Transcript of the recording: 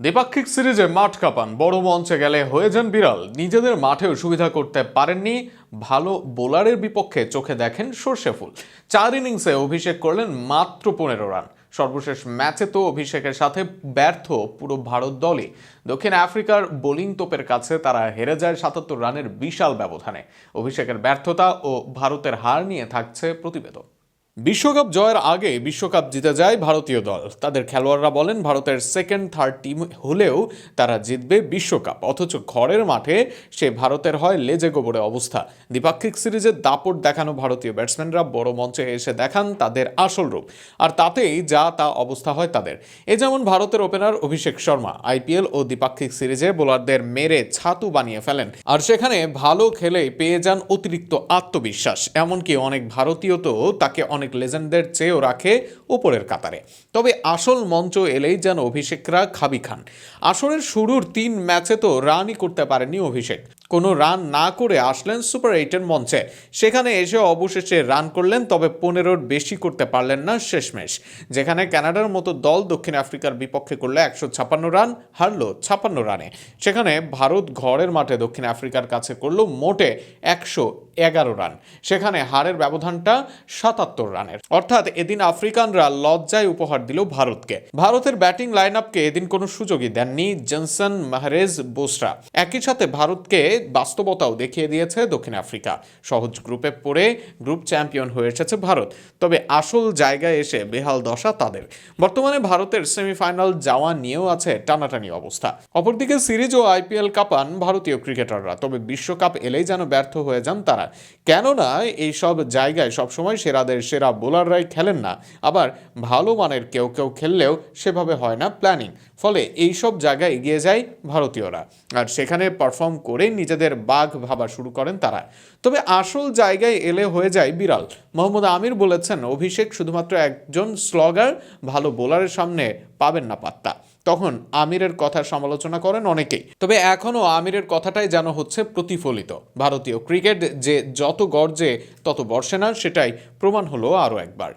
দ্বিপাক্ষিক সিরিজে মাঠ কাঁপান, বড় মঞ্চে গেলে হয়ে যান বিড়াল। নিজেদের মাঠেও সুবিধা করতে পারেননি, ভালো বোলারের বিপক্ষে চোখে দেখেন সর্ষে ফুল। 4 ইনিংসে অভিষেক করলেন মাত্র 15 রান। সর্বশেষ ম্যাচে তো অভিষেকের সাথে ব্যর্থ পুরো ভারত দলই। দক্ষিণ আফ্রিকার বোলিং তোপের কাছে তারা হেরে যায় 77 রানের বিশাল ব্যবধানে। অভিষেকের ব্যর্থতা ও ভারতের হার নিয়ে থাকছে প্রতিবেদন। বিশ্বকাপ জয়ের আগে বিশ্বকাপ জিতে যায় ভারতীয় দল। তাদের খেলোয়াড়রা বলেন ভারতের সেকেন্ড থার্ড টিম হলেও তারা জিতবে বিশ্বকাপ, অথচ ঘরের মাঠে সে ভারতের হয় লেজে গোবরে অবস্থা। দ্বিপাক্ষিক সিরিজে দাপট দেখানো ভারতীয় ব্যাটসম্যানরা বড় মঞ্চে এসে দেখান তাদের আসল রূপ, আর তাতেই যা তা অবস্থা হয় তাদের। এ যেমন ভারতের ওপেনার অভিষেক শর্মা আইপিএল ও দ্বিপাক্ষিক সিরিজে বোলারদের মেরে ছাতু বানিয়ে ফেলেন, আর সেখানে ভালো খেলেই পেয়ে যান অতিরিক্ত আত্মবিশ্বাস। এমনকি অনেক ভারতীয় তো তাকে অনেক লেজেন্ডদের চেয়েও রাখে উপরের কাতারে। তবে আসল মঞ্চ এলেই যেন অভিষেকরা খাবি খান। আসরের শুরুর 3 ম্যাচে তো রানই করতে পারেননি অভিষেক। কোনো রান না করে আসলেন সুপার 8-এর মঞ্চে। সেখানে এসে অবশেষে রান করলেন, তবে 15-র বেশি করতে পারলেন না শেষমেশ। যেখানে কানাডার মতো দল দক্ষিণ আফ্রিকার বিপক্ষে করলে 156 রান, হারলো 56 রানে। সেখানে ভারত ঘরের মাঠে দক্ষিণ আফ্রিকার কাছে করলো মোটে 111 রান। সেখানে হারের ব্যবধানটা 77 রানের। অর্থাৎ এদিন আফ্রিকানরা লজ্জায় উপহার দিল ভারতকে। ভারতের ব্যাটিং লাইন আপকে এদিন কোনো সুযোগই দেননি জনসন, মাহরেজ, বোসরা। একই সাথে ভারতকে বাস্তবতাও দেখিয়ে দিয়েছে দক্ষিণ আফ্রিকা। সহজ গ্রুপে পড়ে গ্রুপ চ্যাম্পিয়ন হয়ে এসেছে ভারত, তবে আসল জায়গায় এসে বেহাল দশা তাদের। বর্তমানে ভারতের সেমিফাইনাল যাওয়া নিয়েও আছে টানাটানি অবস্থা। অপরদিকে সিরিজ ও আইপিএল কাঁপান ভারতীয় ক্রিকেটাররা, তবে বিশ্বকাপ এলেই যেন ব্যর্থ হয়ে যান তারা। কেননা এই সব জায়গায় সবসময় সেরাদের সেরা বোলাররাই খেলেন না, আবার ভালো মানের কেউ কেউ খেললেও সেভাবে হয় না প্ল্যানিং। ফলে এই সব জায়গায় এগিয়ে যায় ভারতীয়রা, আর সেখানে পারফর্ম করে নিজেদের বাঘ ভাবা শুরু করেন তারা। তবে আসল জায়গায় এলে হয়ে যায় বিড়াল। মোহাম্মদ আমির বলেছেন অভিষেক শুধুমাত্র একজন স্লগার, ভালো বোলারের সামনে পাবেন না পাত্তা। তখন আমিরের কথার সমালোচনা করেন অনেকেই, তবে এখনও আমিরের কথাটাই যেন হচ্ছে প্রতিফলিত। ভারতীয় ক্রিকেট যে যত গর্জে তত বর্ষে না, সেটাই প্রমাণ হলো আরও একবার।